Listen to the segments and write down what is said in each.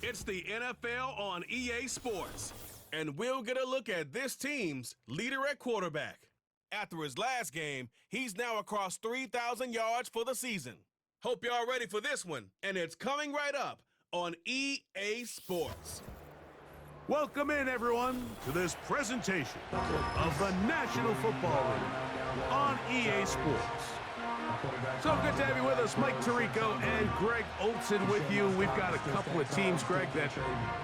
It's the NFL on EA Sports, and we'll get a look at this team's leader at quarterback. After his last game, he's now across 3,000 yards for the season. Hope y'all ready for this one, and it's coming right up on EA Sports. Welcome in, everyone, to this presentation of the National Football League on EA Sports. So good to have you with us, Mike Tirico and Greg Olson with you. We've got a couple of teams, Greg, that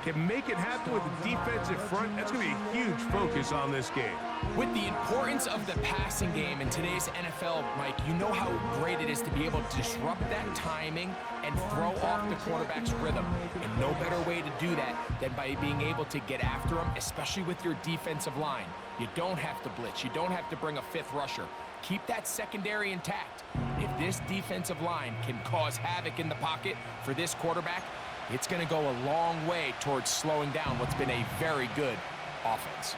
can make it happen with the defensive front. That's going to be a huge focus on this game. With the importance of the passing game in today's NFL, Mike, you know how great it is to be able to disrupt that timing and throw off the quarterback's rhythm. And no better way to do that than by being able to get after him, especially with your defensive line. You don't have to blitz. You don't have to bring a fifth rusher. Keep that secondary intact. If this defensive line can cause havoc in the pocket for this quarterback, it's going to go a long way towards slowing down what's been a very good offense.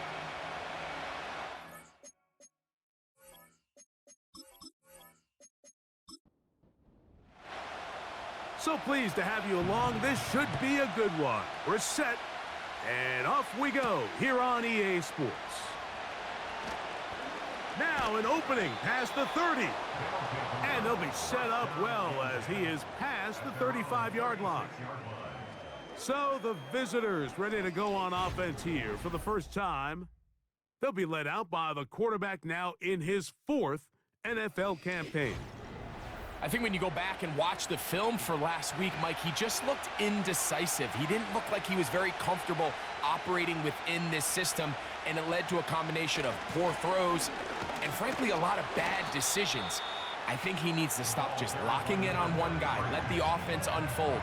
So pleased to have you along. This should be a good one. We're set, and off we go here on EA Sports. Now an opening past the 30. And they'll be set up well as he is past the 35-yard line. So the visitors ready to go on offense here for the first time. They'll be led out by the quarterback now in his 4th NFL campaign. I think when you go back and watch the film for last week, Mike, he just looked indecisive. He didn't look like he was very comfortable operating within this system, and it led to a combination of poor throws and, frankly, a lot of bad decisions. I think he needs to stop just locking in on one guy. Let the offense unfold.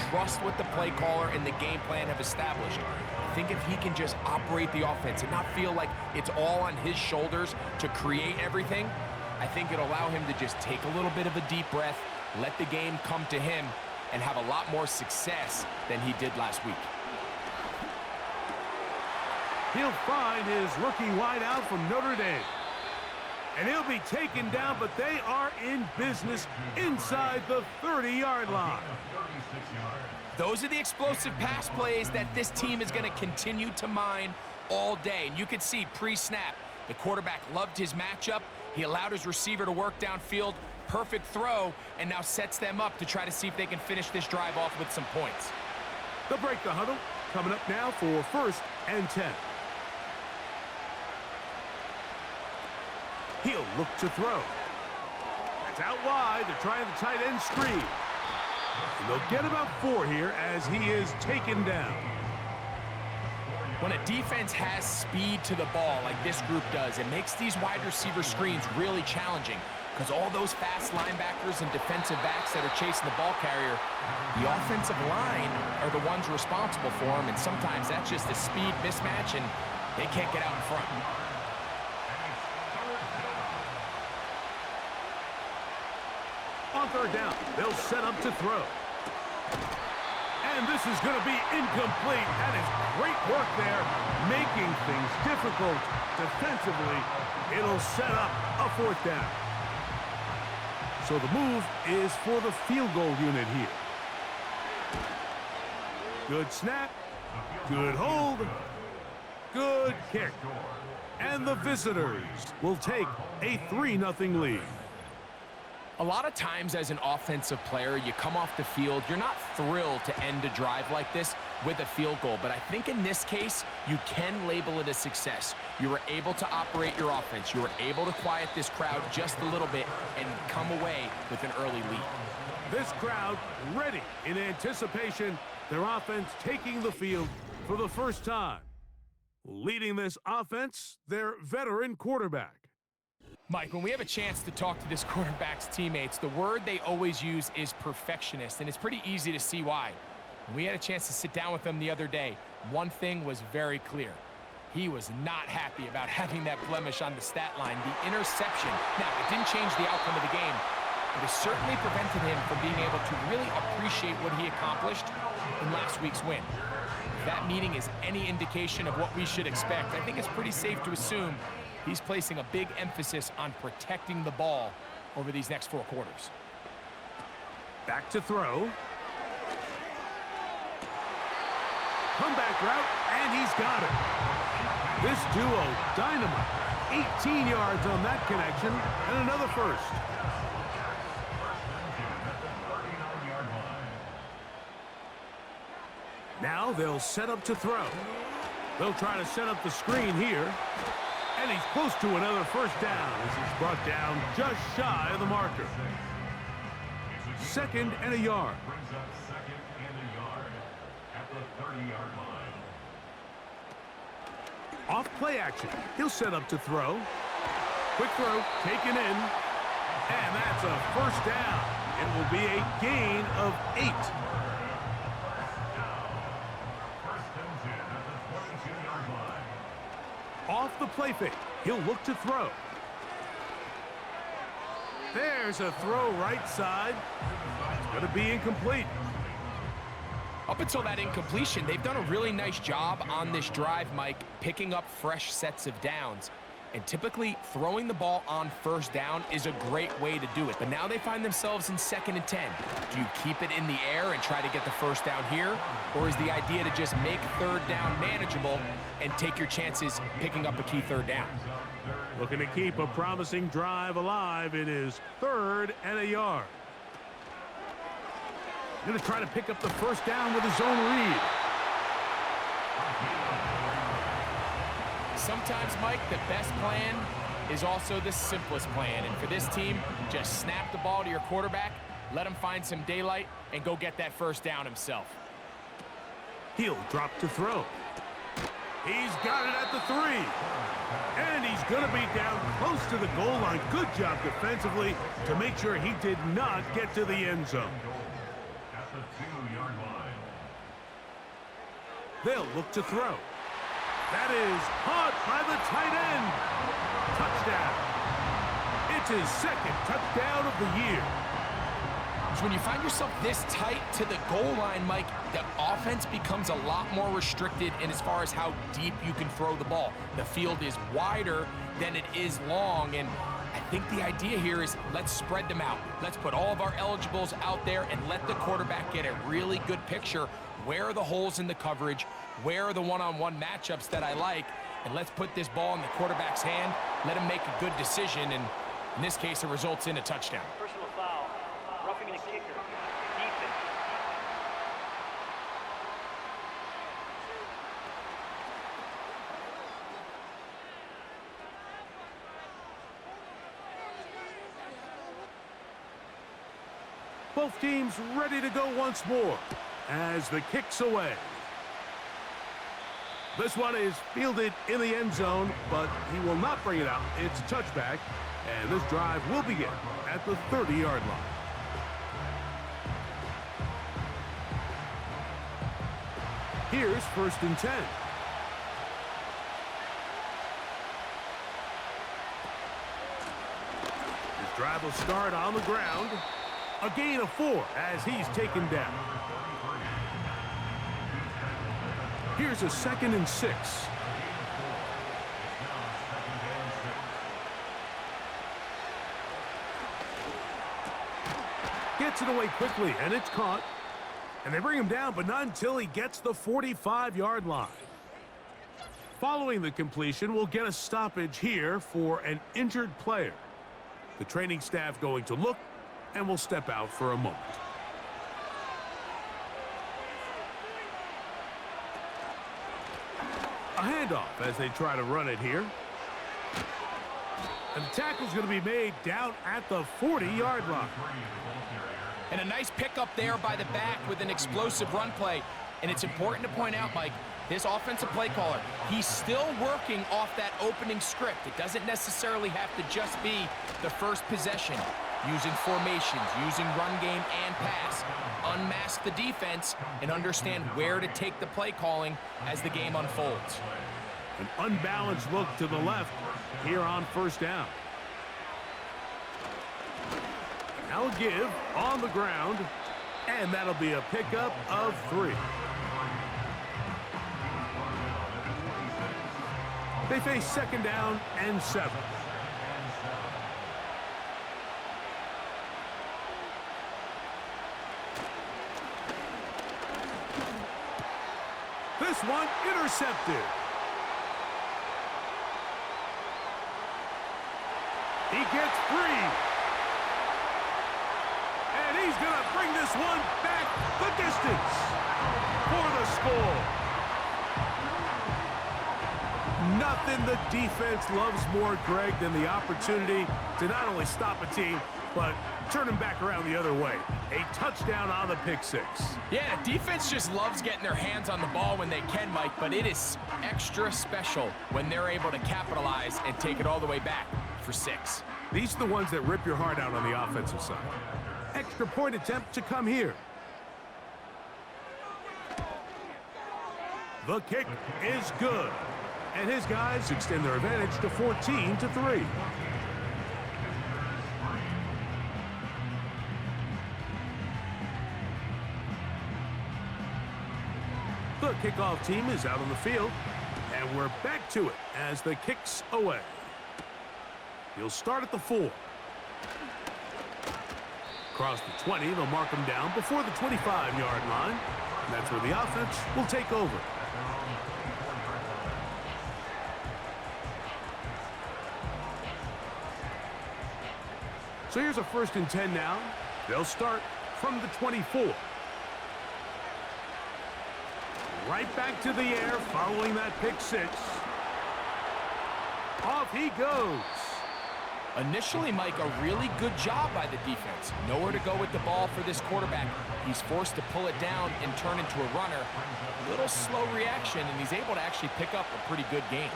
Trust what the play caller and the game plan have established. I think if he can just operate the offense and not feel like it's all on his shoulders to create everything, I think it'll allow him to just take a little bit of a deep breath, let the game come to him, and have a lot more success than he did last week. He'll find his rookie wideout from Notre Dame. And he'll be taken down, but they are in business inside the 30-yard line. Those are the explosive pass plays that this team is going to continue to mine all day. And you can see pre-snap, the quarterback loved his matchup. He allowed his receiver to work downfield, perfect throw, and now sets them up to try to see if they can finish this drive off with some points. They'll break the huddle. Coming up now for 1st and 10. He'll look to throw. That's out wide. They're trying the tight end screen. And they'll get about 4 here as he is taken down. When a defense has speed to the ball like this group does, it makes these wide receiver screens really challenging because all those fast linebackers and defensive backs that are chasing the ball carrier, the offensive line are the ones responsible for them, and sometimes that's just a speed mismatch, and they can't get out in front. On 3rd down, they'll set up to throw. And this is going to be incomplete. That is great work there, making things difficult defensively. It'll set up a 4th down. So the move is for the field goal unit here. Good snap, good hold, good kick. And the visitors will take a 3-0 lead. A lot of times as an offensive player, you come off the field, you're not thrilled to end a drive like this with a field goal. But I think in this case, you can label it a success. You were able to operate your offense. You were able to quiet this crowd just a little bit and come away with an early lead. This crowd ready in anticipation. Their offense taking the field for the first time. Leading this offense, their veteran quarterback. Mike, when we have a chance to talk to this quarterback's teammates, the word they always use is perfectionist, and it's pretty easy to see why. When we had a chance to sit down with him the other day, one thing was very clear. He was not happy about having that blemish on the stat line, the interception. Now, it didn't change the outcome of the game, but it certainly prevented him from being able to really appreciate what he accomplished in last week's win. If that meeting is any indication of what we should expect, I think it's pretty safe to assume he's placing a big emphasis on protecting the ball over these next 4 quarters. Back to throw. comeback route, and he's got it. This duo, dynamite. 18 yards on that connection, and another first. Now they'll set up to throw. They'll try to set up the screen here. And he's close to another first down as he's brought down just shy of the marker. 2nd and a yard. Brings up 2nd and a yard at the 30-yard line. Off play action. He'll set up to throw. Quick throw, taken in. And that's a first down. It will be a gain of 8. Off the play fake. He'll look to throw. There's a throw right side. It's going to be incomplete. Up until that incompletion, they've done a really nice job on this drive, Mike, picking up fresh sets of downs. And typically, throwing the ball on first down is a great way to do it. But now they find themselves in 2nd and 10. Do you keep it in the air and try to get the first down here? Or is the idea to just make 3rd down manageable and take your chances picking up a key 3rd down? Looking to keep a promising drive alive. It is 3rd and a yard. Going to try to pick up the first down with his own read. Sometimes, Mike, the best plan is also the simplest plan. And for this team, just snap the ball to your quarterback, let him find some daylight, and go get that first down himself. He'll drop to throw. He's got it at the 3. And he's going to be down close to the goal line. Good job defensively to make sure he did not get to the end zone. At the 2-yard line. They'll look to throw. That is caught by the tight end. Touchdown. It's his 2nd touchdown of the year. So when you find yourself this tight to the goal line, Mike, the offense becomes a lot more restricted in as far as how deep you can throw the ball. The field is wider than it is long, and I think the idea here is let's spread them out. Let's put all of our eligibles out there and let the quarterback get a really good picture. Where are the holes in the coverage? Where are the one-on-one matchups that I like? And let's put this ball in the quarterback's hand. Let him make a good decision, and in this case, it results in a touchdown. Personal foul, roughing the kicker, defense. Both teams ready to go once more as the kick's away. This one is fielded in the end zone, but he will not bring it out. It's a touchback, and this drive will begin at the 30-yard line. Here's 1st and 10. This drive will start on the ground. A gain of 4 as he's taken down. Here's a 2nd and 6. Gets it away quickly, and it's caught. And they bring him down, but not until he gets the 45-yard line. Following the completion, we'll get a stoppage here for an injured player. The training staff going to look, and will step out for a moment. A handoff as they try to run it here. And the tackle's going to be made down at the 40-yard line. And a nice pickup there by the back with an explosive run play. And it's important to point out, Mike, this offensive play caller, he's still working off that opening script. It doesn't necessarily have to just be the first possession. Using formations, using run game and pass. Unmask the defense and understand where to take the play calling as the game unfolds. An unbalanced look to the left here on 1st down. Now a give on the ground, and that'll be a pickup of 3. They face 2nd down and 7. This one intercepted. He gets free. And he's going to bring this one back the distance for the score. Nothing the defense loves more, Greg, than the opportunity to not only stop a team, but turn them back around the other way. A touchdown on the pick six. Yeah, defense just loves getting their hands on the ball when they can, Mike, but it is extra special when they're able to capitalize and take it all the way back for 6. These are the ones that rip your heart out on the offensive side. Extra point attempt to come here. The kick is good. And his guys extend their advantage to 14-3. The kickoff team is out on the field, and we're back to it as the kick's away. He'll start at the 4. Across the 20, they'll mark him down before the 25-yard line. And that's where the offense will take over. So here's a 1st and 10 now. They'll start from the 24. Right back to the air following that pick 6. Off he goes. Initially, Mike, a really good job by the defense. Nowhere to go with the ball for this quarterback. He's forced to pull it down and turn into a runner. A little slow reaction, and he's able to actually pick up a pretty good gain.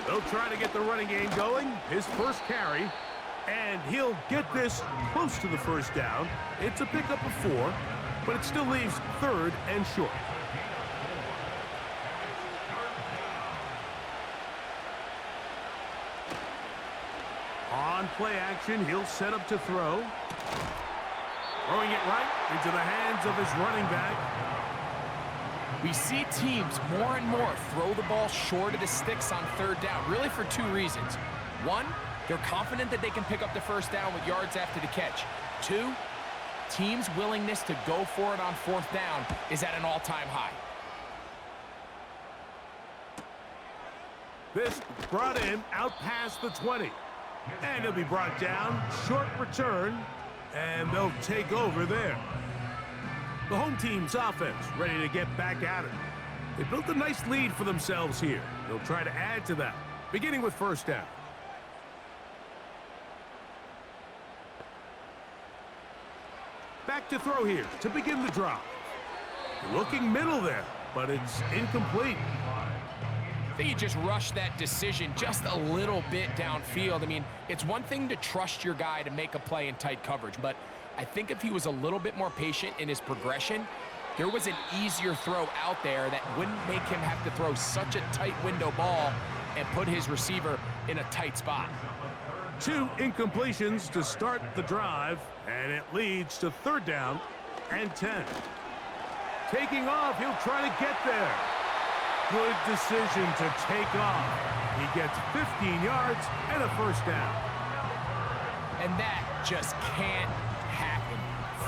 They'll try to get the running game going. His first carry. And he'll get this close to the 1st down. It's a pickup of 4, but it still leaves 3rd and short. On play action, he'll set up to throw. Throwing it right into the hands of his running back. We see teams more and more throw the ball short of the sticks on 3rd down, really for 2 reasons. 1, they're confident that they can pick up the 1st down with yards after the catch. 2, teams' willingness to go for it on 4th down is at an all-time high. This brought in out past the 20. And he'll be brought down. Short return. And they'll take over there. The home team's offense ready to get back at it. They built a nice lead for themselves here. They'll try to add to that, beginning with 1st down. Back to throw here to begin the drive. Looking middle there, but it's incomplete. I think he just rushed that decision just a little bit downfield. I mean, it's one thing to trust your guy to make a play in tight coverage, but I think if he was a little bit more patient in his progression, there was an easier throw out there that wouldn't make him have to throw such a tight window ball and put his receiver in a tight spot. 2 incompletions to start the drive, and it leads to 3rd down and 10. Taking off, he'll try to get there. Good decision to take off. He gets 15 yards and a 1st down. And that just can't happen.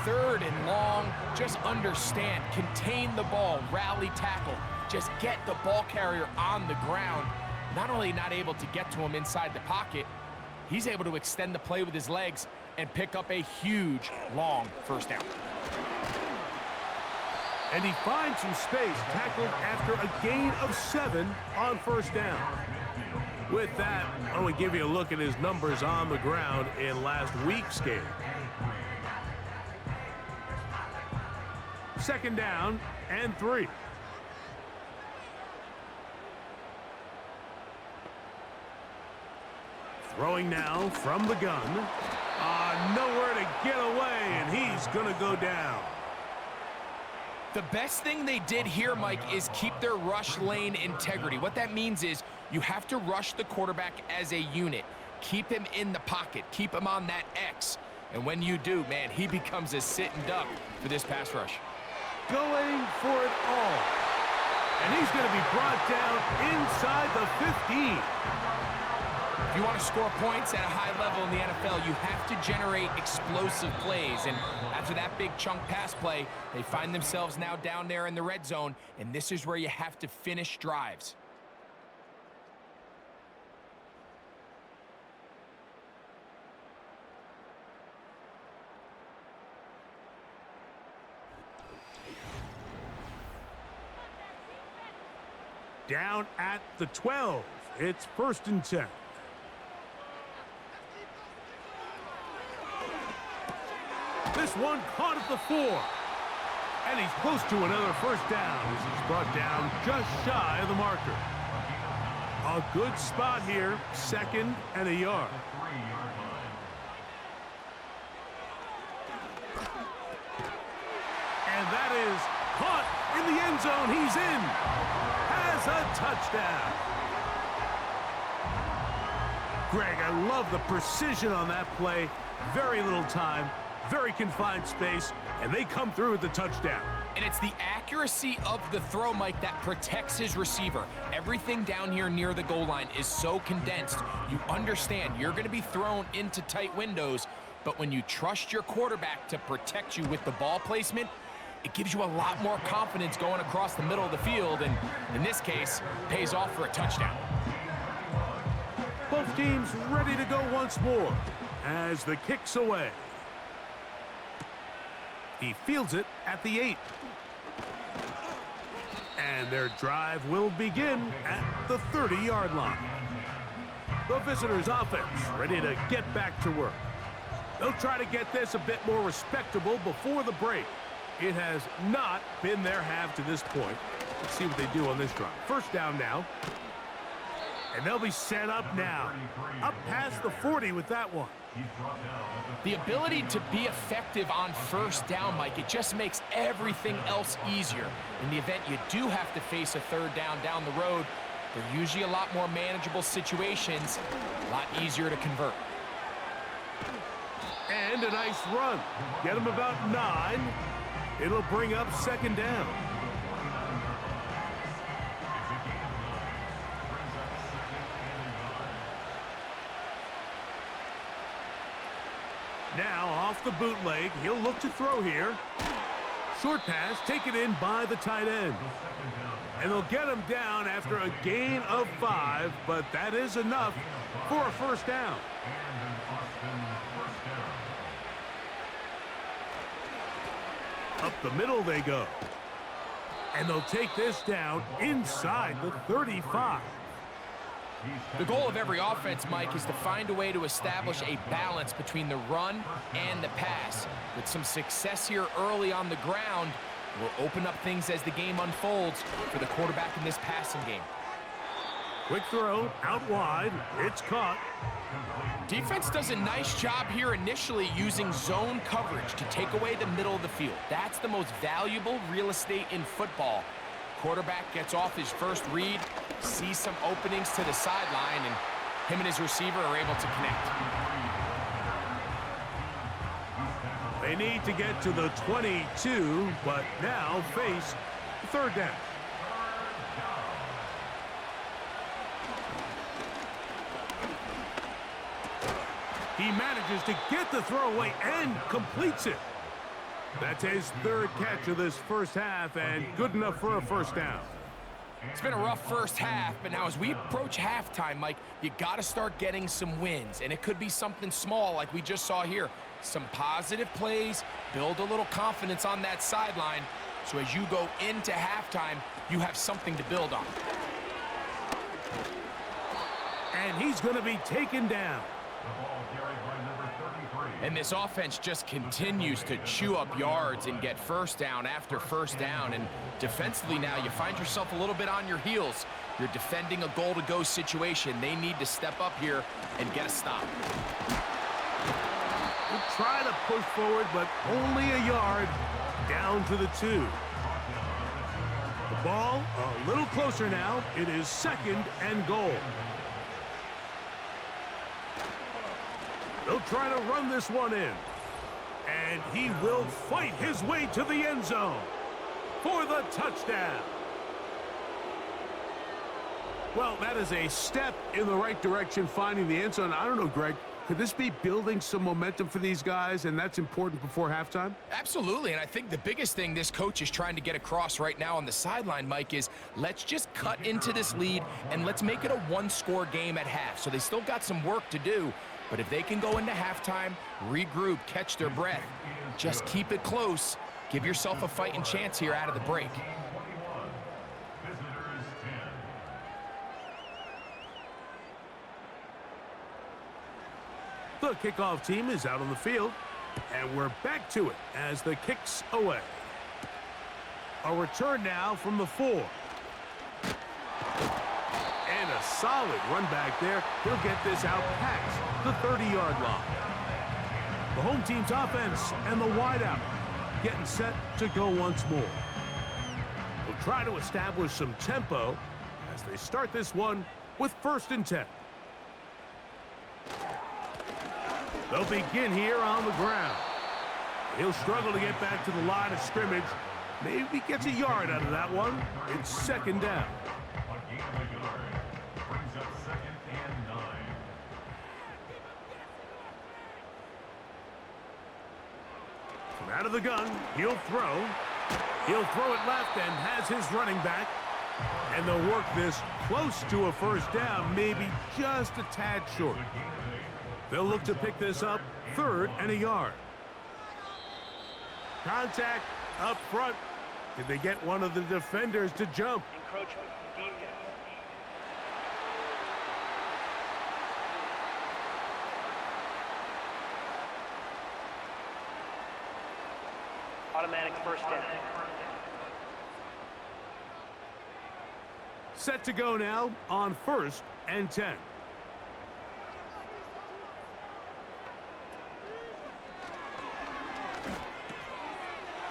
3rd and long, just understand, contain the ball, rally tackle, just get the ball carrier on the ground. Not only not able to get to him inside the pocket, he's able to extend the play with his legs and pick up a huge, long 1st down. And he finds some space, tackled after a gain of 7 on 1st down. With that, I want to give you a look at his numbers on the ground in last week's game. 2nd down and 3. Throwing now from the gun. Nowhere to get away, and he's going to go down. The best thing they did here, Mike, is keep their rush lane integrity. What that means is you have to rush the quarterback as a unit. Keep him in the pocket. Keep him on that X. And when you do, man, he becomes a sitting duck for this pass rush. Going for it all. And he's going to be brought down inside the 15. If you want to score points at a high level in the NFL, you have to generate explosive plays. And after that big chunk pass play, they find themselves now down there in the red zone, and this is where you have to finish drives. Down at the 12. It's 1st and 10. This one caught at the 4. And he's close to another first down as he's brought down just shy of the marker. A good spot here, 2nd and a yard. And that is caught in the end zone. He's in. Has a touchdown. Greg, I love the precision on that play. Very little time, very confined space, and they come through with the touchdown. And it's the accuracy of the throw, Mike, that protects his receiver. Everything down here near the goal line is so condensed. You understand you're going to be thrown into tight windows, but when you trust your quarterback to protect you with the ball placement, it gives you a lot more confidence going across the middle of the field, and in this case, pays off for a touchdown. Both teams ready to go once more as the kick's away. He fields it at the 8. And their drive will begin at the 30-yard line. The visitors' offense ready to get back to work. They'll try to get this a bit more respectable before the break. It has not been their half to this point. Let's see what they do on this drive. First down now. And they'll be set up now. Up past the 40 with that one. The ability to be effective on first down, Mike, it just makes everything else easier. In the event you do have to face a third down the road, they're usually a lot more manageable situations, a lot easier to convert. And a nice run. Get them about 9. It'll bring up 2nd down. Now off the bootleg, he'll look to throw here. Short pass taken in by the tight end. And they'll get him down after a gain of 5, but that is enough for a first down. Up the middle they go. And they'll take this down inside the 35. The goal of every offense, Mike, is to find a way to establish a balance between the run and the pass. With some success here early on the ground, will open up things as the game unfolds for the quarterback in this passing game. Quick throw, out wide, it's caught. Defense does a nice job here initially using zone coverage to take away the middle of the field. That's the most valuable real estate in football. Quarterback gets off his first read, sees some openings to the sideline, and him and his receiver are able to connect. They need to get to the 22, but now face third down. He manages to get the throwaway and completes it. That's his 3rd catch of this first half, and good enough for a first down. It's been a rough first half, but now as we approach halftime, Mike, you got to start getting some wins, and it could be something small like we just saw here. Some positive plays, build a little confidence on that sideline, so as you go into halftime, you have something to build on. And he's going to be taken down. And this offense just continues to chew up yards and get first down after first down. And defensively now, you find yourself a little bit on your heels. You're defending a goal-to-go situation. They need to step up here and get a stop. We'll try to push forward, but only a yard down to the 2. The ball a little closer now. It is 2nd and goal. They'll try to run this one in. And he will fight his way to the end zone for the touchdown. Well, that is a step in the right direction, finding the end zone. I don't know, Greg. Could this be building some momentum for these guys, and that's important before halftime? Absolutely, and I think the biggest thing this coach is trying to get across right now on the sideline, Mike, is let's just cut into this lead, and let's make it a one-score game at half. So they still got some work to do, but if they can go into halftime, regroup, catch their breath, just keep it close, give yourself a fighting chance here out of the break. The kickoff team is out on the field, and we're back to it as the kick's away. A return now from the 4. And a solid run back there. He'll get this out past the 30-yard line. The home team's offense and the wideout getting set to go once more. We'll try to establish some tempo as they start this one with 1st and 10. They'll begin here on the ground. He'll struggle to get back to the line of scrimmage. Maybe gets a yard out of that one. It's 2nd down. A gain of a yard brings up 2nd and 9. From out of the gun, he'll throw. He'll throw it left and has his running back. And they'll work this close to a 1st down, maybe just a tad short. They'll look to pick this up 3rd and a yard. Contact up front. Did they get one of the defenders to jump? Encroachment. Defense. Automatic 1st down. Set to go now on 1st and 10.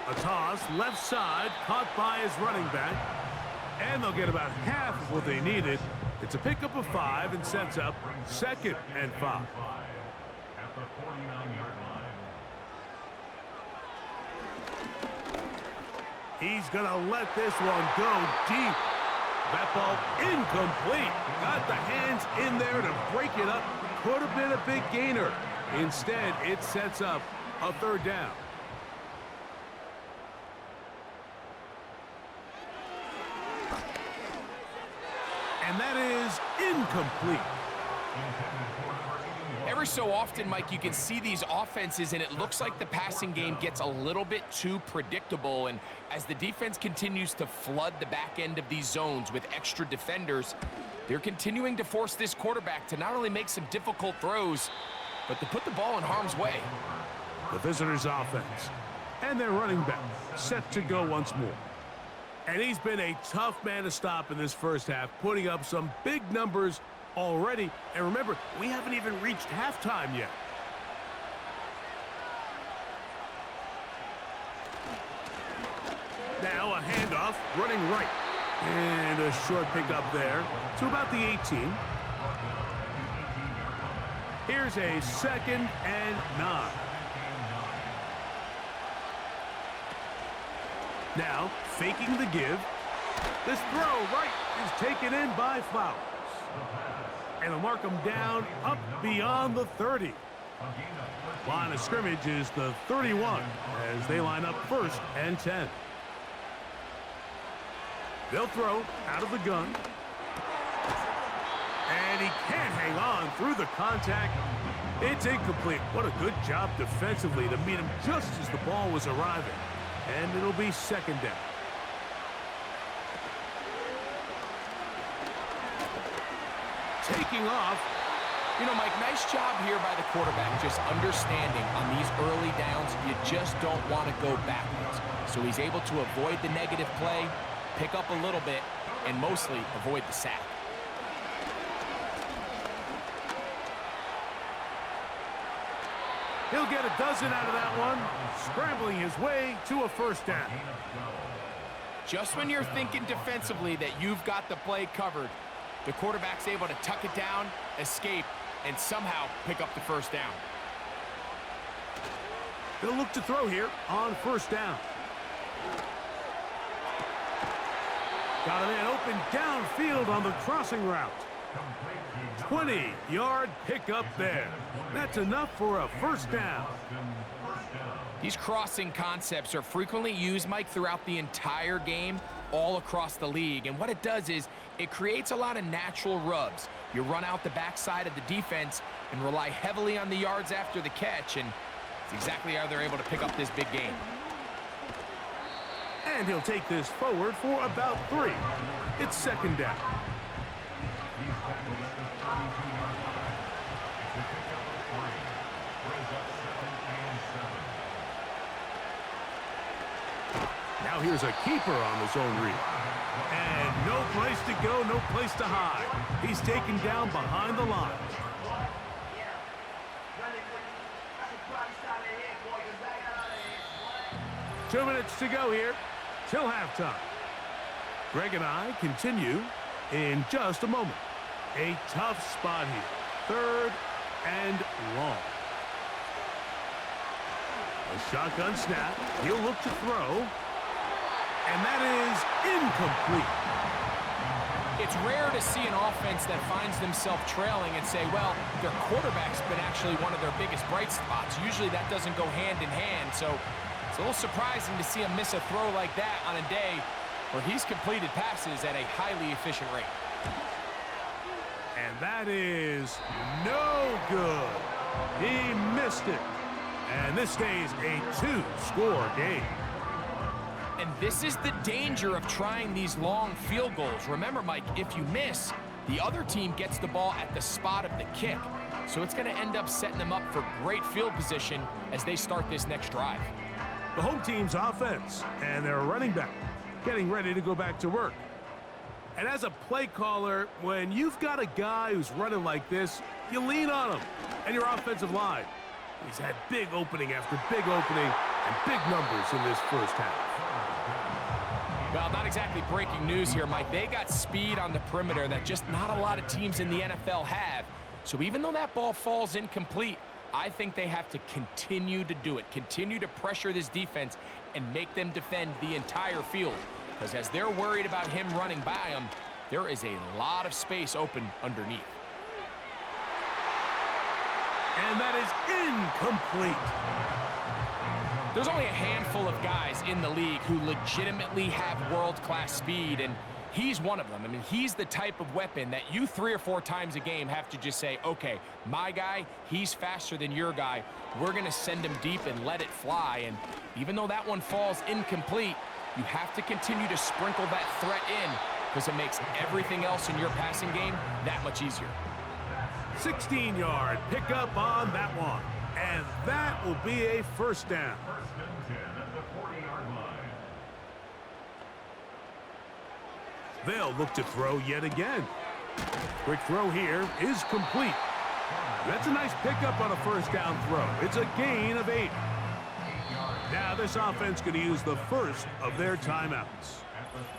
A toss, left side, caught by his running back. And they'll get about half of what they needed. It's a pickup of 5 and sets up 2nd and 5. At the 49-yard line. He's going to let this one go deep. That ball incomplete. Got the hands in there to break it up. Could have been a big gainer. Instead, it sets up a 3rd down. And that is incomplete. Every so often, Mike, you can see these offenses, and it looks like the passing game gets a little bit too predictable. And as the defense continues to flood the back end of these zones with extra defenders, they're continuing to force this quarterback to not only make some difficult throws, but to put the ball in harm's way. The visitors' offense and their running back set to go once more. And he's been a tough man to stop in this 1st half, putting up some big numbers already. And remember, we haven't even reached halftime yet. Now a handoff, running right. And a short pickup there to about the 18. Here's a 2nd and 9. Now, faking the give. This throw right is taken in by Flowers. And they'll mark him down up beyond the 30. Line of scrimmage is the 31 as they line up 1st and 10. They'll throw out of the gun. And he can't hang on through the contact. It's incomplete. What a good job defensively to meet him just as the ball was arriving. And it'll be 2nd down. Taking off. You know, Mike, nice job here by the quarterback, just understanding on these early downs, you just don't want to go backwards. So he's able to avoid the negative play, pick up a little bit, and mostly avoid the sack. He'll get a dozen out of that one, scrambling his way to a 1st down. Just when you're thinking defensively that you've got the play covered, the quarterback's able to tuck it down, escape, and somehow pick up the 1st down. He'll look to throw here on 1st down. Got a man open downfield on the crossing route. 20-yard pickup there. That's enough for a first down. These crossing concepts are frequently used, Mike, throughout the entire game, all across the league. And what it does is it creates a lot of natural rubs. You run out the backside of the defense and rely heavily on the yards after the catch, and it's exactly how they're able to pick up this big game. And he'll take this forward for about 3. It's second down. Now here's a keeper on the zone read. And no place to go, no place to hide. He's taken down behind the line. Two minutes to go here till halftime. Greg and I continue in just a moment. A tough spot here. 3rd and long. A shotgun snap. He'll look to throw. And that is incomplete. It's rare to see an offense that finds themselves trailing and say, well, their quarterback's been actually one of their biggest bright spots. Usually that doesn't go hand in hand, so it's a little surprising to see him miss a throw like that on a day where he's completed passes at a highly efficient rate. And that is no good. He missed it. And this stays a 2-score game. And this is the danger of trying these long field goals. Remember, Mike, if you miss, the other team gets the ball at the spot of the kick. So it's going to end up setting them up for great field position as they start this next drive. The home team's offense and their running back getting ready to go back to work. And as a play caller, when you've got a guy who's running like this, you lean on him and your offensive line. He's had big opening after big opening and big numbers in this first half. Well, not exactly breaking news here, Mike. They got speed on the perimeter that just not a lot of teams in the NFL have. So even though that ball falls incomplete, I think they have to continue to do it, continue to pressure this defense and make them defend the entire field. Because as they're worried about him running by them, there is a lot of space open underneath. And that is incomplete. There's only a handful of guys in the league who legitimately have world-class speed, and he's one of them. I mean, he's the type of weapon that you 3 or 4 times a game have to just say, okay, my guy, he's faster than your guy. We're going to send him deep and let it fly. And even though that one falls incomplete, you have to continue to sprinkle that threat in because it makes everything else in your passing game that much easier. 16-yard pickup on that one. And that will be a first down. First and 10 at the 40-yard line. They'll look to throw yet again. Quick throw here is complete. That's a nice pickup on a first down throw. It's a gain of 8. Now this offense going to use the first of their timeouts.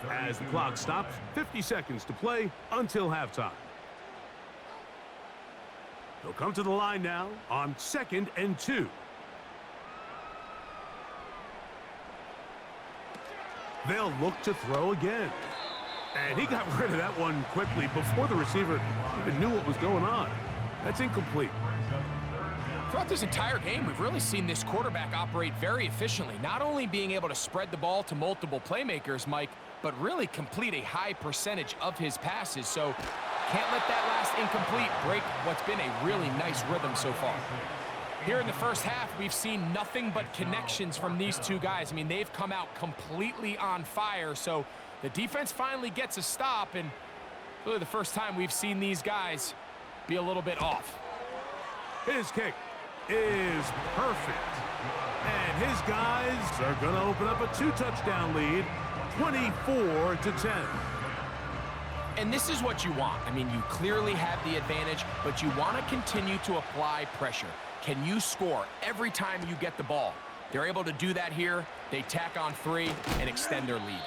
As the clock stops, 50 seconds to play until halftime. They'll come to the line now on 2nd and 2. They'll look to throw again. And he got rid of that one quickly before the receiver even knew what was going on. That's incomplete. Throughout this entire game, we've really seen this quarterback operate very efficiently, not only being able to spread the ball to multiple playmakers, Mike, but really complete a high percentage of his passes. So can't let that last incomplete break what's been a really nice rhythm so far. Here in the first half, we've seen nothing but connections from these two guys. I mean, they've come out completely on fire, so the defense finally gets a stop, and really the first time we've seen these guys be a little bit off. His kick is perfect. And his guys are going to open up a 2-touchdown lead, 24-10. And this is what you want. I mean, you clearly have the advantage, but you want to continue to apply pressure. Can you score every time you get the ball? They're able to do that here. They tack on 3 and extend their lead.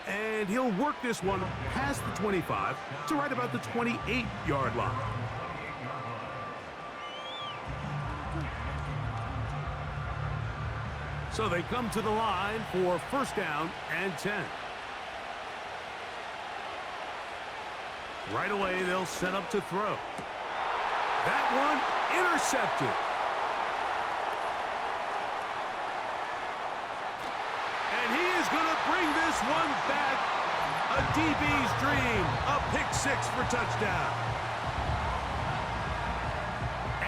And he'll work this one past the 25 to right about the 28-yard line. So they come to the line for first down and 10. Right away, they'll set up to throw. That one intercepted. And he is going to bring this one back. A DB's dream. A pick six for touchdown.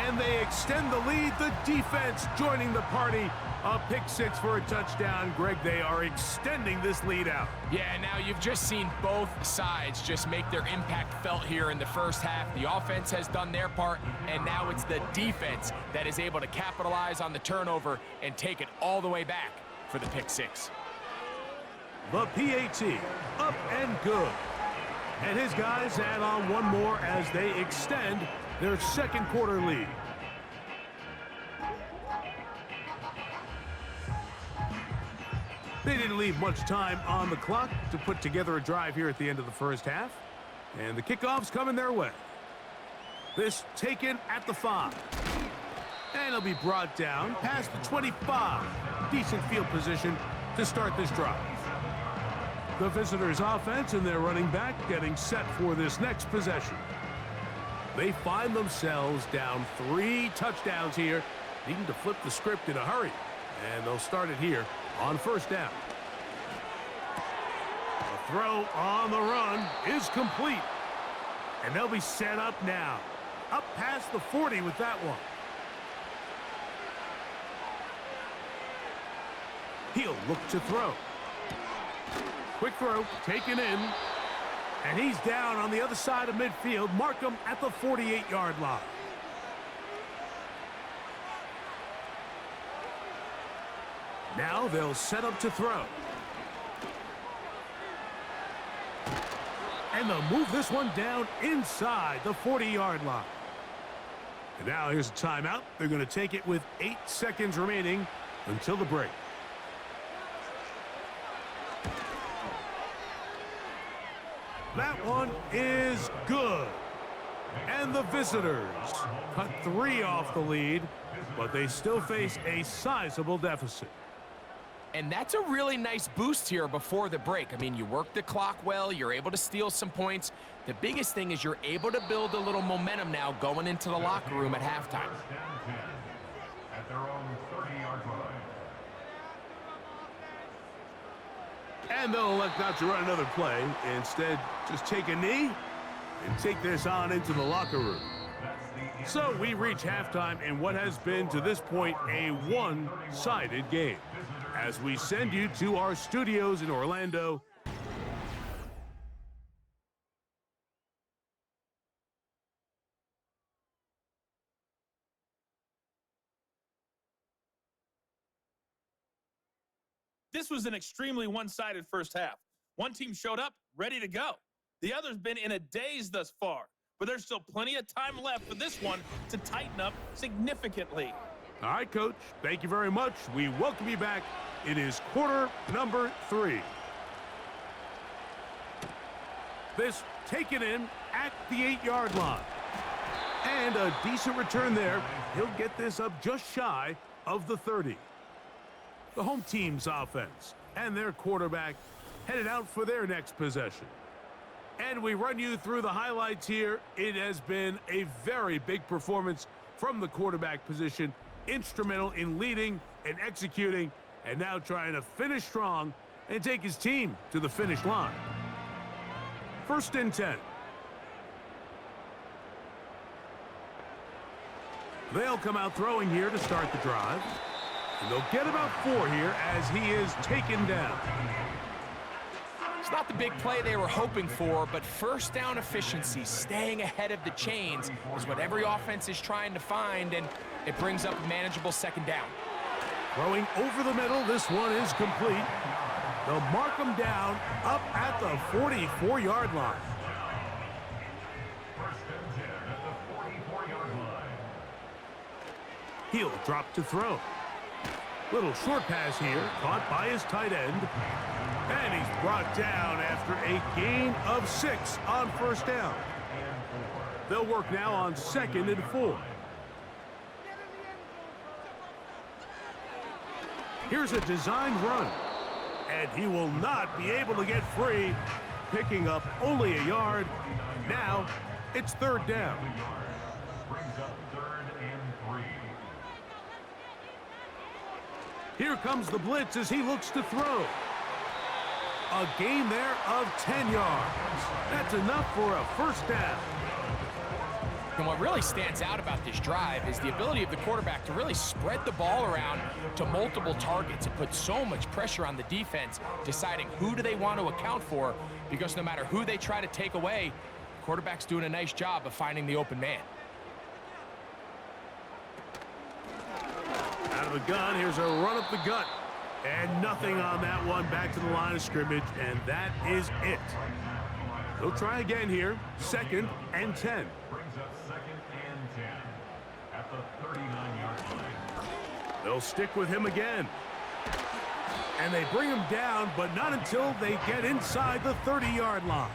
And they extend the lead. The defense joining the party. A pick six for a touchdown. Greg, they are extending this lead out. Yeah, now you've just seen both sides just make their impact felt here in the first half. The offense has done their part, and now it's the defense that is able to capitalize on the turnover and take it all the way back for the pick six. The PAT, up and good. And his guys add on one more as they extend their second quarter lead. They didn't leave much time on the clock to put together a drive here at the end of the first half. And the kickoff's coming their way. This taken at the 5. And it'll be brought down past the 25. Decent field position to start this drive. The visitors' offense and their running back getting set for this next possession. They find themselves down 3 touchdowns here, needing to flip the script in a hurry. And they'll start it here on first down. The throw on the run is complete. And they'll be set up now. Up past the 40 with that one. He'll look to throw. Quick throw, taken in. And he's down on the other side of midfield. Mark him at the 48-yard line. Now they'll set up to throw. And they'll move this one down inside the 40-yard line. And now here's a timeout. They're going to take it with 8 seconds remaining until the break. That one is good. And the visitors cut 3 off the lead, but they still face a sizable deficit. And that's a really nice boost here before the break. I mean, you work the clock well, you're able to steal some points. The biggest thing is you're able to build a little momentum now going into the locker room at halftime. At their own 30-yard line. And they'll elect not to run another play. Instead, just take a knee and take this on into the locker room. So we reach halftime in what has been, to this point, a one-sided game. As we send you to our studios in Orlando. This was an extremely one-sided first half. One team showed up, ready to go. The other's been in a daze thus far, but there's still plenty of time left for this one to tighten up significantly. All right, Coach. Thank you very much. We welcome you back. It is quarter number 3. This taken in at the 8-yard line. And a decent return there. He'll get this up just shy of the 30. The home team's offense and their quarterback headed out for their next possession. And we run you through the highlights here. It has been a very big performance from the quarterback position. Instrumental in leading and executing, and now trying to finish strong and take his team to the finish line. 1st and 10. They'll come out throwing here to start the drive. And they'll get about 4 here as he is taken down. It's not the big play they were hoping for, but first down efficiency, staying ahead of the chains, is what every offense is trying to find, and it brings up a manageable second down. Throwing over the middle, this one is complete. They'll mark him down up at the 44-yard line. 1st and 10 at the 44-yard line. He'll drop to throw. Little short pass here, caught by his tight end. And he's brought down after a gain of 6 on first down. They'll work now on 2nd and 4. Here's a designed run. And he will not be able to get free. picking up only a yard. Now it's third down. Brings up 3rd and 3. Here comes the blitz as he looks to throw. A gain there of 10 yards. That's enough for a first down. And what really stands out about this drive is the ability of the quarterback to really spread the ball around to multiple targets. It puts so much pressure on the defense, deciding who do they want to account for, because no matter who they try to take away, the quarterback's doing a nice job of finding the open man. Out of the gun, here's a run up the gut. And nothing on that one, back to the line of scrimmage, and that is it. They'll try again here, 2nd and 10. Brings up 2nd and 10 at the 39-yard line. They'll stick with him again. And they bring him down, but not until they get inside the 30-yard line.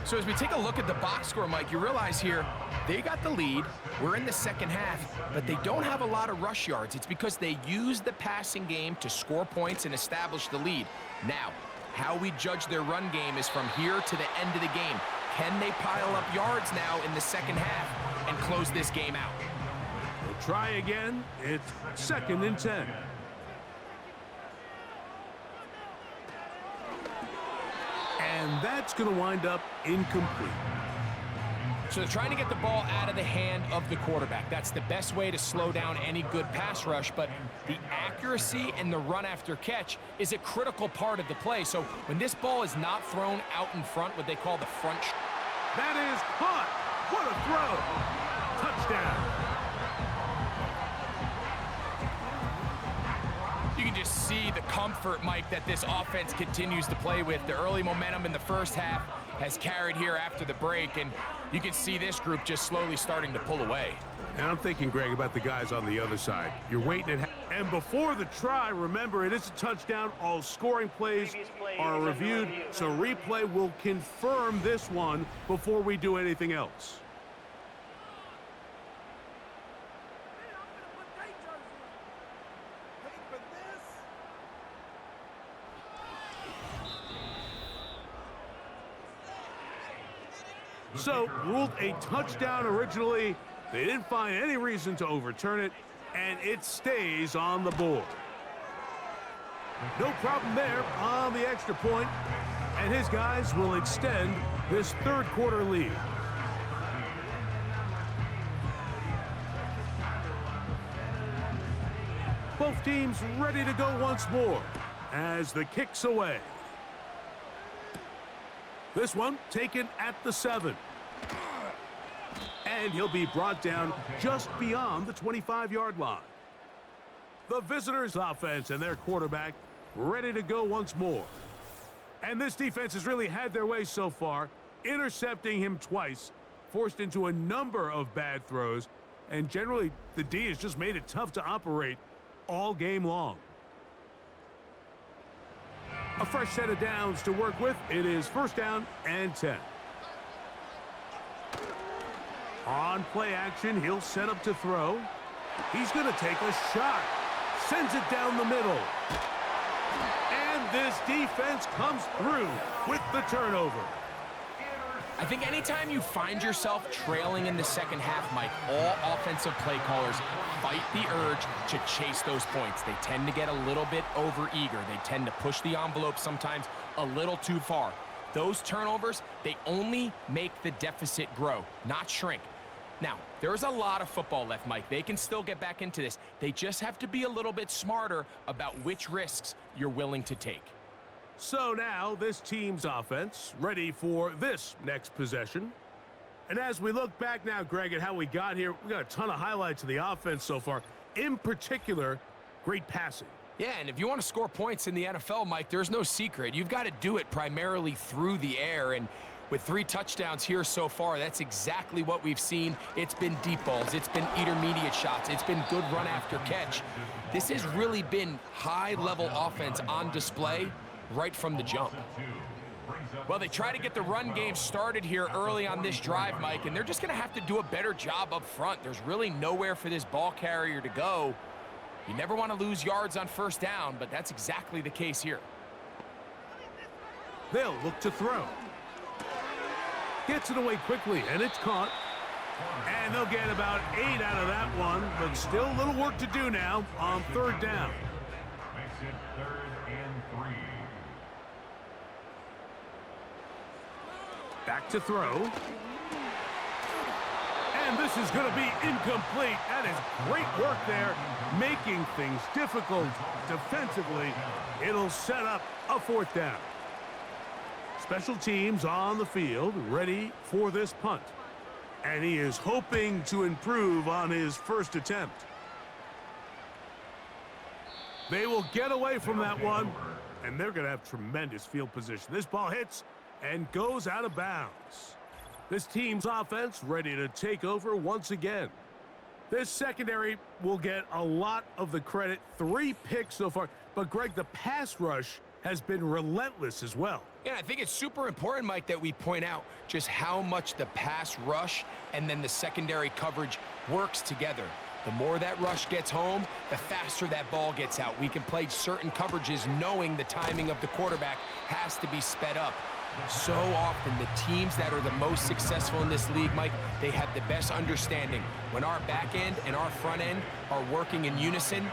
So as we take a look at the box score, Mike, you realize here they got the lead. We're in the second half, but they don't have a lot of rush yards. It's because they use the passing game to score points and establish the lead. Now, how we judge their run game is from here to the end of the game. Can they pile up yards now in the second half and close this game out? They'll try again. It's 2nd and 10. And that's going to wind up incomplete. So they're trying to get the ball out of the hand of the quarterback. That's the best way to slow down any good pass rush, but the accuracy and the run after catch is a critical part of the play. So when this ball is not thrown out in front, what they call the front. That is caught. What a throw. Touchdown. You can just see the comfort, Mike, that this offense continues to play with. The early momentum in the first half has carried here after the break, and you can see this group just slowly starting to pull away. And I'm thinking, Greg, about the guys on the other side. You're waiting at and before the try, remember, it is a touchdown. All scoring plays are reviewed, so replay will confirm this one before we do anything else. So, ruled a touchdown originally. They didn't find any reason to overturn it, and it stays on the board. No problem there on the extra point, and his guys will extend this third quarter lead. Both teams ready to go once more as the kick's away. This one taken at the 7. And he'll be brought down just beyond the 25-yard line. The visitors' offense and their quarterback ready to go once more. And this defense has really had their way so far, intercepting him twice, forced into a number of bad throws, and generally the D has just made it tough to operate all game long. A fresh set of downs to work with. It is 1st down and 10. On play action, he'll set up to throw. He's going to take a shot. Sends it down the middle. And this defense comes through with the turnover. I think anytime you find yourself trailing in the second half, Mike, all offensive play callers fight the urge to chase those points. They tend to get a little bit overeager. They tend to push the envelope sometimes a little too far. Those turnovers, they only make the deficit grow, not shrink. Now, there's a lot of football left, Mike. They can still get back into this. They just have to be a little bit smarter about which risks you're willing to take. So now this team's offense ready for this next possession. And as we look back now, Greg, at how we got here, we got a ton of highlights of the offense so far. In particular, great passing. Yeah, and if you want to score points in the NFL, Mike, there's no secret. You've got to do it primarily through the air, and with 3 touchdowns here so far, that's exactly what we've seen. It's been deep balls. It's been intermediate shots. It's been good run after catch. This has really been high-level offense on display right from the jump. Well, they try to get the run game started here early on this drive, Mike, and they're just going to have to do a better job up front. There's really nowhere for this ball carrier to go. You never want to lose yards on 1st down, but that's exactly the case here. They'll look to throw. Gets it away quickly, and it's caught. And they'll get about 8 out of that one, but still a little work to do now on third down. Makes it 3rd and 3. Back to throw. And this is going to be incomplete. That is great work there, making things difficult defensively. It'll set up a 4th down. Special teams on the field, ready for this punt. And he is hoping to improve on his first attempt. They will get away from that one, and they're going to have tremendous field position. This ball hits and goes out of bounds. This team's offense ready to take over once again. This secondary will get a lot of the credit. 3 picks so far. But, Greg, the pass rush has been relentless as well. Yeah, I think it's super important, Mike, that we point out just how much the pass rush and then the secondary coverage works together. The more that rush gets home, the faster that ball gets out. We can play certain coverages knowing the timing of the quarterback has to be sped up. So often, the teams that are the most successful in this league, Mike, they have the best understanding. When our back end and our front end are working in unison,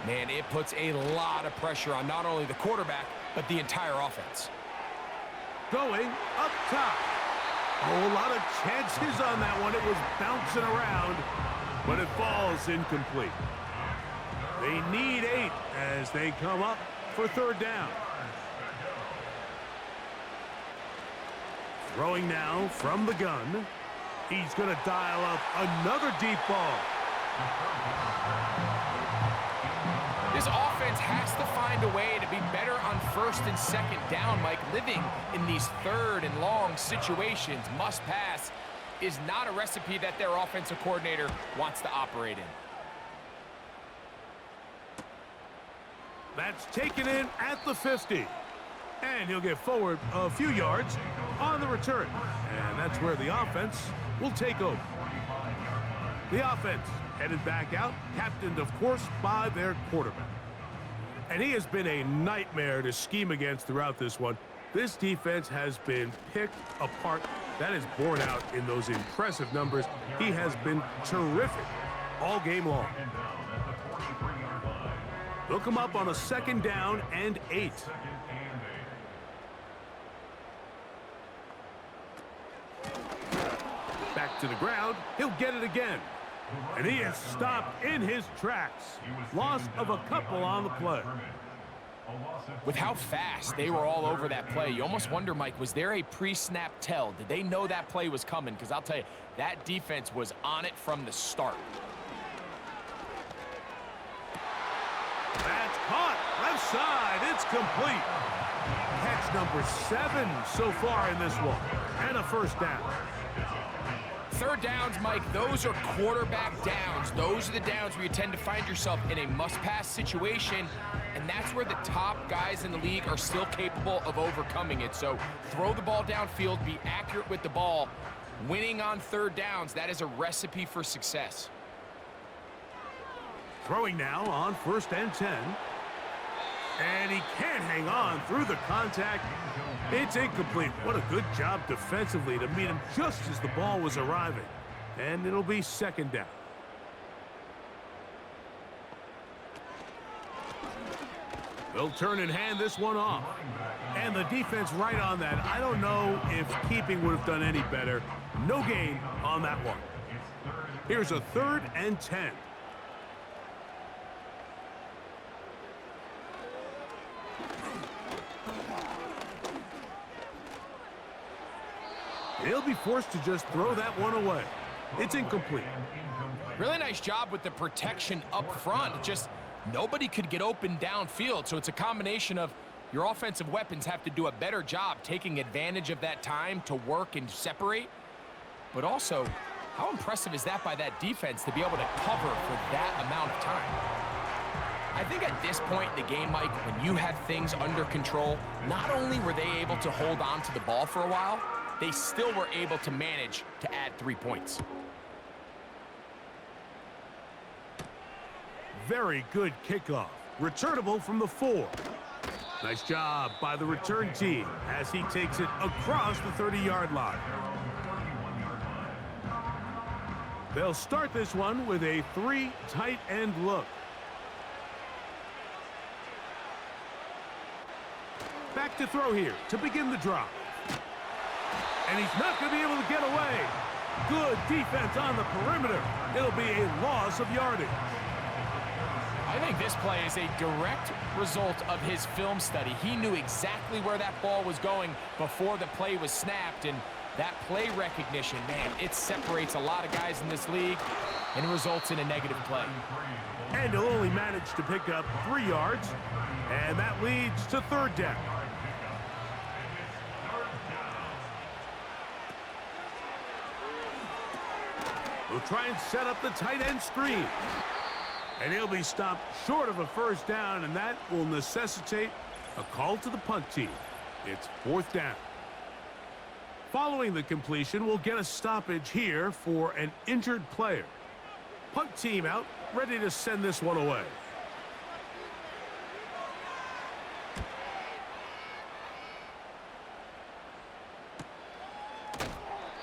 man, it puts a lot of pressure on not only the quarterback, but the entire offense. Going up top. A lot of chances on that one. It was bouncing around, but it falls incomplete. They need 8 as they come up for third down. Throwing now from the gun. He's going to dial up another deep ball. This offense has to find a way to be better on first and second down, Mike. Living in these third and long situations, must pass, is not a recipe that their offensive coordinator wants to operate in. That's taken in at the 50. And he'll get forward a few yards on the return. And that's where the offense will take over. The offense headed back out, captained, of course, by their quarterback. And he has been a nightmare to scheme against throughout this one. This defense has been picked apart. That is borne out in those impressive numbers. He has been terrific all game long. They'll come up on a 2nd down and 8. Back to the ground. He'll get it again. And he is stopped in his tracks. Loss of a couple on the play. With how fast they were all over that play, you almost wonder, Mike, was there a pre-snap tell? Did they know that play was coming? Because I'll tell you, that defense was on it from the start. That's caught. Left side. It's complete. Catch number 7 so far in this one. And a first down. Third downs, Mike, those are quarterback downs. Those are the downs where you tend to find yourself in a must-pass situation, and that's where the top guys in the league are still capable of overcoming it. So throw the ball downfield, be accurate with the ball. Winning on third downs, that is a recipe for success. Throwing now on 1st and 10. And he can't hang on through the contact. It's incomplete. What a good job defensively to meet him just as the ball was arriving. And it'll be 2nd down. They'll turn and hand this one off. And the defense right on that. I don't know if keeping would have done any better. No gain on that one. Here's a 3rd and 10. They'll be forced to just throw that one away. It's incomplete. Really nice job with the protection up front. Just nobody could get open downfield, so it's a combination of your offensive weapons have to do a better job taking advantage of that time to work and separate. But also, how impressive is that by that defense to be able to cover for that amount of time? I think at this point in the game, Mike, when you had things under control, not only were they able to hold on to the ball for a while, they still were able to manage to add 3 points. Very good kickoff. Returnable from the 4. Nice job by the return team as he takes it across the 30-yard line. They'll start this one with a 3 tight end look. Back to throw here to begin the drive. And he's not going to be able to get away. Good defense on the perimeter. It'll be a loss of yardage. I think this play is a direct result of his film study. He knew exactly where that ball was going before the play was snapped, and that play recognition, man, it separates a lot of guys in this league, and it results in a negative play. And he'll only manage to pick up 3 yards, and that leads to 3rd down. We'll try and set up the tight end screen. And he'll be stopped short of a 1st down, and that will necessitate a call to the punt team. It's 4th down. Following the completion, we'll get a stoppage here for an injured player. Punt team out, ready to send this one away.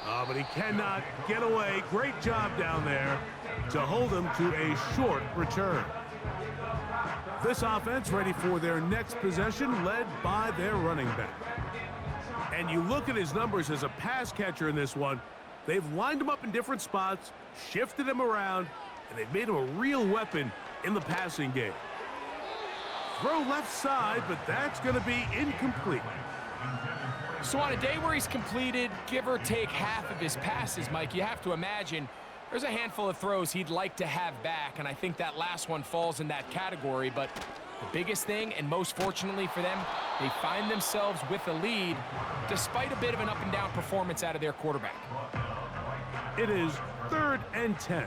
Oh, but he cannot get away. Great job down there to hold him to a short return. This offense ready for their next possession, led by their running back. And you look at his numbers as a pass catcher in this one. They've lined him up in different spots, shifted him around, and they've made him a real weapon in the passing game. Throw left side, but that's going to be incomplete. So on a day where he's completed, give or take half of his passes, Mike, you have to imagine there's a handful of throws he'd like to have back, and I think that last one falls in that category. But the biggest thing, and most fortunately for them, they find themselves with a lead despite a bit of an up-and-down performance out of their quarterback. It is 3rd and 10.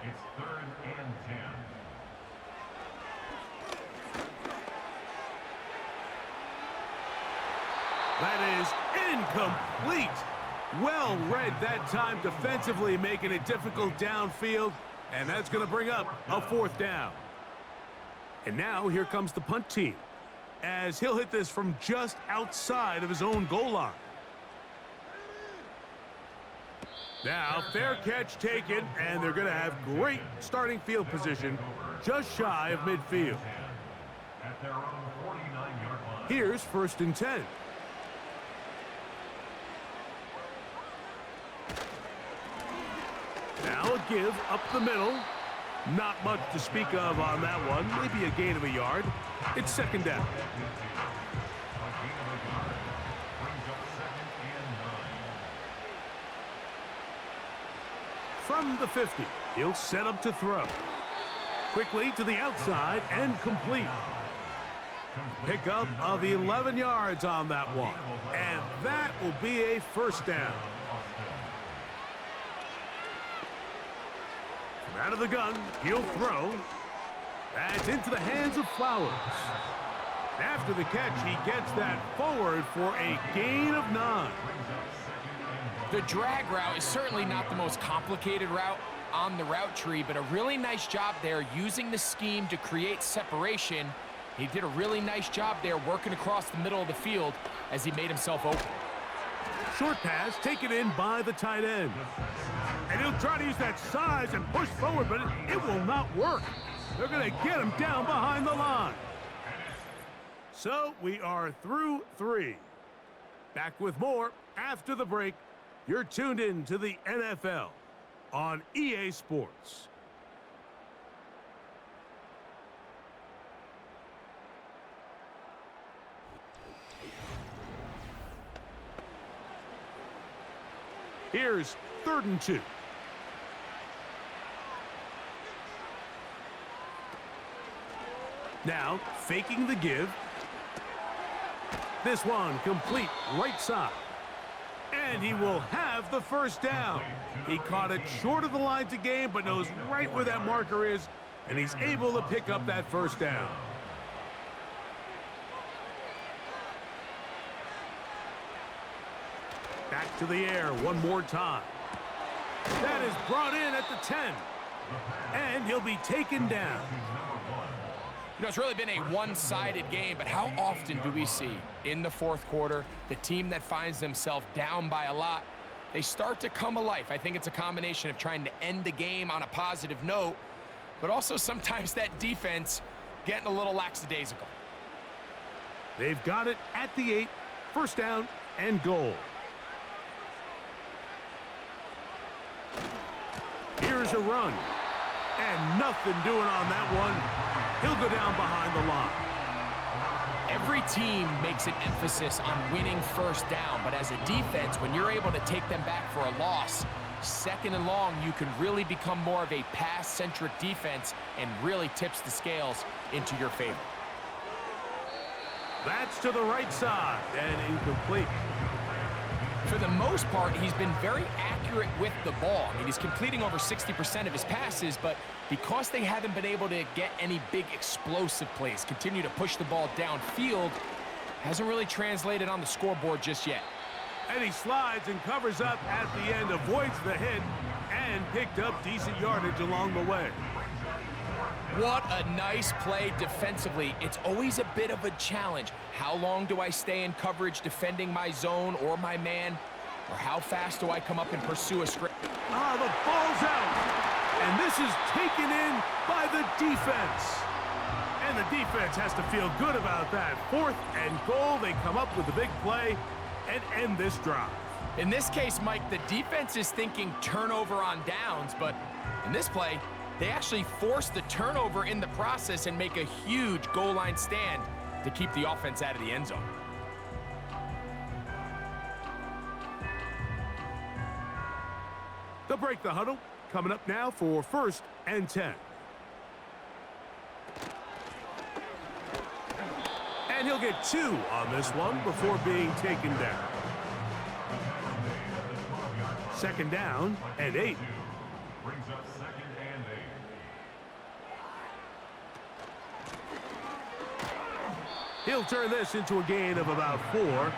It's 3rd and 10. That is incomplete. Well read that time defensively, making it difficult downfield, and that's going to bring up a 4th down. And now here comes the punt team, as he'll hit this from just outside of his own goal line. Now, fair catch taken, and they're going to have great starting field position just shy of midfield. At their own 49-yard line. Here's 1st and 10. Now a give up the middle. Not much to speak of on that one. Maybe a gain of a yard. It's 2nd down. From the 50, he'll set up to throw. Quickly to the outside and complete. Pickup of 11 yards on that one. And that will be a 1st down. Out of the gun, he'll throw. That's into the hands of Flowers. After the catch, he gets that forward for a gain of 9. The drag route is certainly not the most complicated route on the route tree, but a really nice job there using the scheme to create separation. He did a really nice job there working across the middle of the field as he made himself open. Short pass taken in by the tight end. And he'll try to use that size and push forward, but it will not work. They're going to get him down behind the line. So we are through 3. Back with more after the break. You're tuned in to the NFL on EA Sports. Here's 3rd and 2. Now, faking the give. This one complete right side. And he will have the 1st down. He caught it short of the line to gain, but knows right where that marker is, and he's able to pick up that 1st down. Back to the air one more time. That is brought in at the 10. And he'll be taken down. You know, it's really been a one-sided game, but how often do we see in the fourth quarter the team that finds themselves down by a lot, they start to come alive? I think it's a combination of trying to end the game on a positive note, but also sometimes that defense getting a little lackadaisical. They've got it at the 8, first down and goal. Here's a run, and nothing doing on that one. He'll go down behind the line. Every team makes an emphasis on winning first down, but as a defense, when you're able to take them back for a loss, second and long, you can really become more of a pass-centric defense and really tips the scales into your favor. That's to the right side and incomplete. For the most part, he's been very accurate with the ball. I mean, he's completing over 60% of his passes, but because they haven't been able to get any big explosive plays, continue to push the ball downfield, hasn't really translated on the scoreboard just yet. And he slides and covers up at the end, avoids the hit, and picked up decent yardage along the way. What a nice play defensively. It's always a bit of a challenge. How long do I stay in coverage defending my zone or my man? Or how fast do I come up and pursue a script? Ah, the ball's out. And this is taken in by the defense. And the defense has to feel good about that. 4th and goal, they come up with a big play and end this drive. In this case, Mike, the defense is thinking turnover on downs, but in this play, they actually force the turnover in the process and make a huge goal line stand to keep the offense out of the end zone. They'll break the huddle. Coming up now for 1st and 10. And he'll get 2 on this one before being taken down. 2nd down and 8. Brings up 2nd and 8. He'll turn this into a gain of about 4.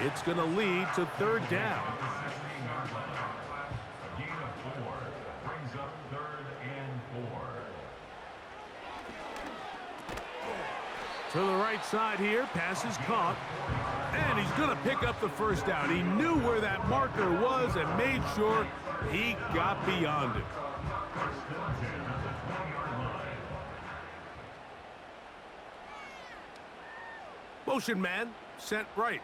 It's going to lead to 3rd down. A gain of 4 brings up 3rd and 4. To the right side here, pass is caught. And he's going to pick up the first down. He knew where that marker was and made sure he got beyond it. Motion man, sent right.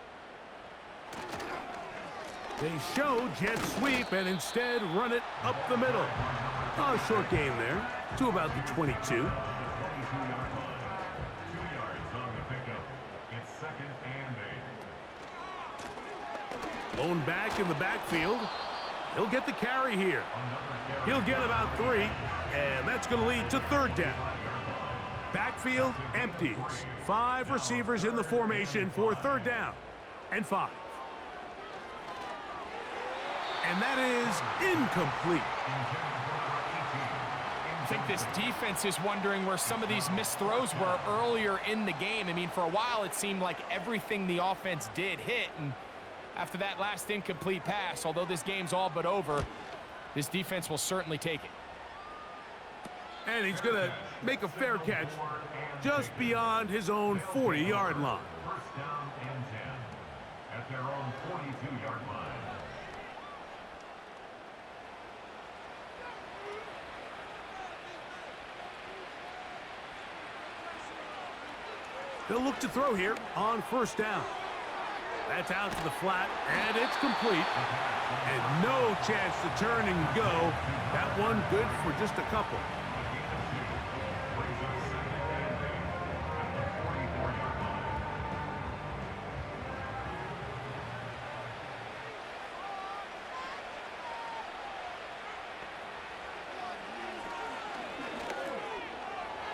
They show jet sweep and instead run it up the middle. A short gain there to about the 22. 22-yard line. 2 yards on the pickup. It's 2nd and 8. Lone back in the backfield. He'll get the carry here. He'll get about 3, and that's going to lead to 3rd down. Backfield empties. 5 receivers in the formation for 3rd down and 5. And that is incomplete. I think this defense is wondering where some of these missed throws were earlier in the game. I mean, for a while, it seemed like everything the offense did hit, and after that last incomplete pass, although this game's all but over, this defense will certainly take it. And he's going to make a fair catch just beyond his own 40-yard line. 1st down and 10 at their own 42-yard line. They'll look to throw here on 1st down. That's out to the flat, and it's complete. And no chance to turn and go. That one good for just a couple.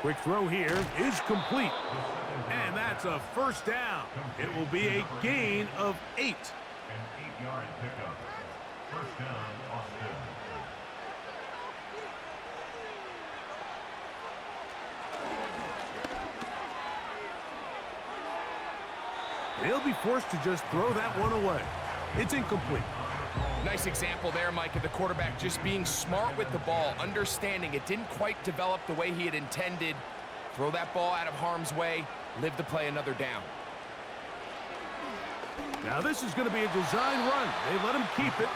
Quick throw here is complete. And that's a 1st down. It will be a gain of 8. An 8-yard pickup. 1st down, Austin. They'll be forced to just throw that one away. It's incomplete. Nice example there, Mike, of the quarterback just being smart with the ball, understanding it didn't quite develop the way he had intended Throw that ball out of harm's way, live to play another down. Now this is going to be a design run. They let him keep it,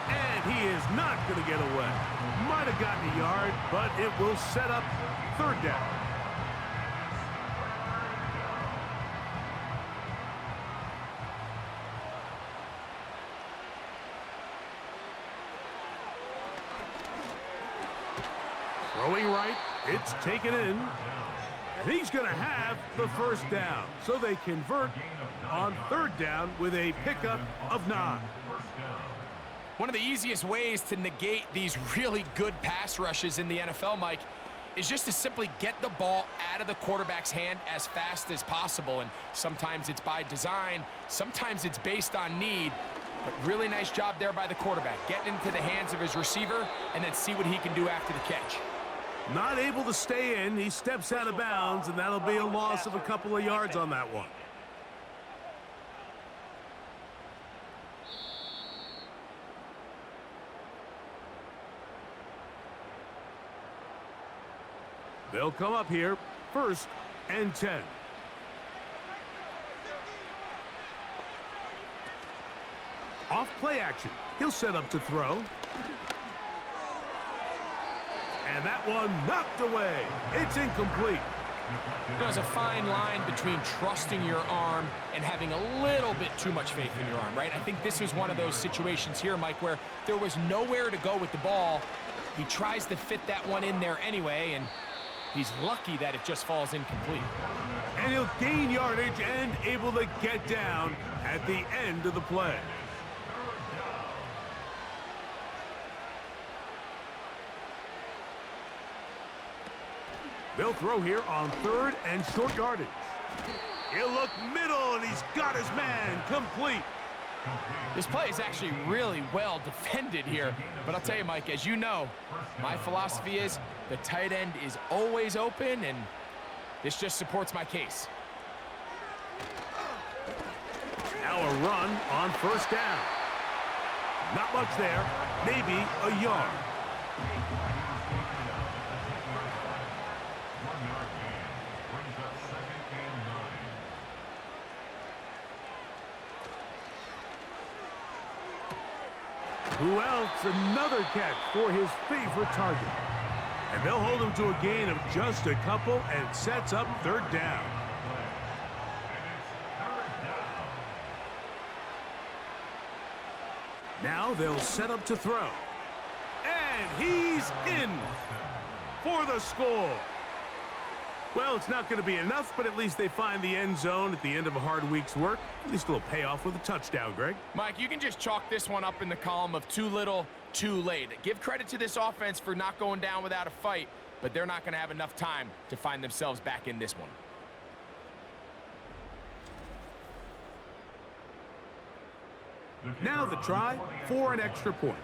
and he is not going to get away. Might have gotten a yard, but it will set up third down. Throwing right, it's taken in. And he's going to have the first down. So they convert on third down with a pickup of 9. One of the easiest ways to negate these really good pass rushes in the NFL, Mike, is just to simply get the ball out of the quarterback's hand as fast as possible. And sometimes it's by design, sometimes it's based on need. But really nice job there by the quarterback, getting into the hands of his receiver and then see what he can do after the catch. Not able to stay in. He steps out of bounds, and that'll be a loss of a couple of yards on that one. They'll come up here, 1st and 10. Off play action. He'll set up to throw. And that one knocked away. It's incomplete. There's a fine line between trusting your arm and having a little bit too much faith in your arm, right? I think this is one of those situations here, Mike, where there was nowhere to go with the ball. He tries to fit that one in there anyway, and he's lucky that it just falls incomplete. And he'll gain yardage and able to get down at the end of the play. They'll throw here on 3rd and short yardage. He'll look middle, and he's got his man complete. This play is actually really well defended here. But I'll tell you, Mike, as you know, my philosophy is the tight end is always open, and this just supports my case. Now a run on 1st down. Not much there, maybe a yard. Who else? Another catch for his favorite target. And they'll hold him to a gain of just a couple and sets up 3rd down. Now they'll set up to throw. And he's in for the score. Well, it's not going to be enough, but at least they find the end zone at the end of a hard week's work. At least it'll pay off with a touchdown, Greg. Mike, you can just chalk this one up in the column of too little, too late. Give credit to this offense for not going down without a fight, but they're not going to have enough time to find themselves back in this one. Now the try for an extra point.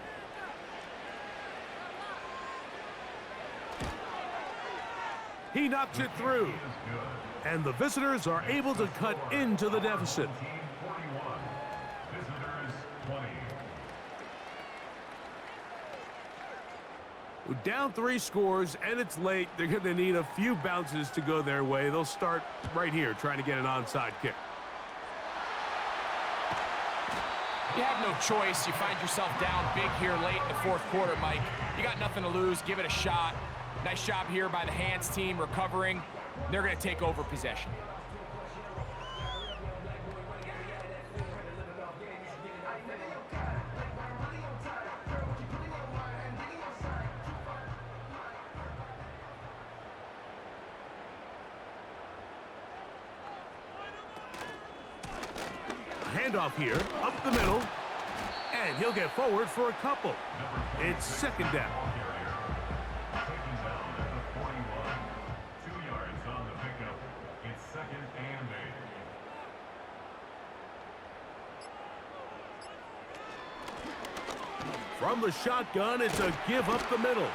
He knocks it through. And the visitors are able to cut into the deficit. We're down 3 scores, and it's late. They're going to need a few bounces to go their way. They'll start right here trying to get an onside kick. You have no choice. You find yourself down big here late in the 4th quarter, Mike. You got nothing to lose. Give it a shot. Nice job here by the hands team recovering. They're going to take over possession. Handoff here, up the middle, and he'll get forward for a couple. It's 2nd down. From the shotgun, it's a give up the middle.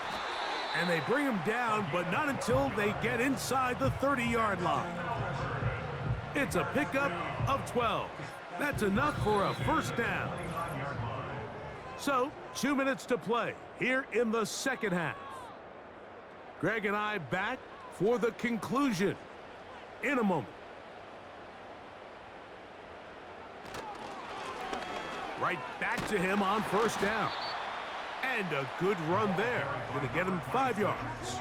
And they bring him down, but not until they get inside the 30-yard line. It's a pickup of 12. That's enough for a 1st down. So, 2 minutes to play here in the 2nd half. Greg and I back for the conclusion in a moment. Right back to him on first down. And a good run there. Going to get him 5 yards.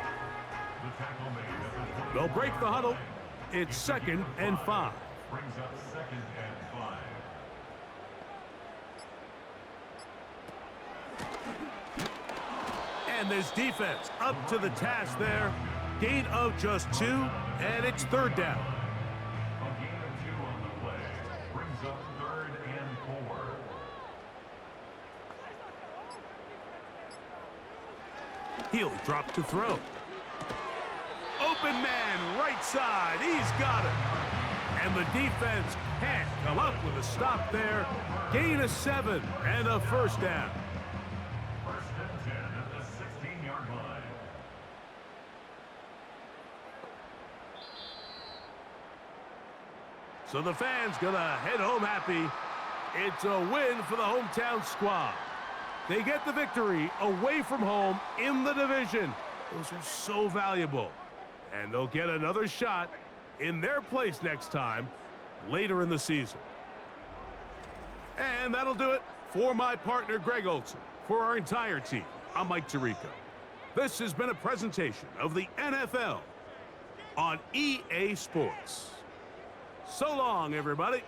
They'll break the huddle. It's 2nd and 5. Brings up 2nd and 5. And this defense up to the task there. Gain of just 2, and it's 3rd down. A gain of 2 on the play. Brings up 3rd and 4. He'll drop to throw. Open man, right side. He's got it. And the defense can't come up with a stop there. Gain of 7 and a 1st down. 1st and 10 at the 16-yard line. So the fans gonna head home happy. It's a win for the hometown squad. They get the victory away from home in the division. Those are so valuable. And they'll get another shot in their place next time, later in the season. And that'll do it for my partner, Greg Olson. For our entire team, I'm Mike Tirico. This has been a presentation of the NFL on EA Sports. So long, everybody.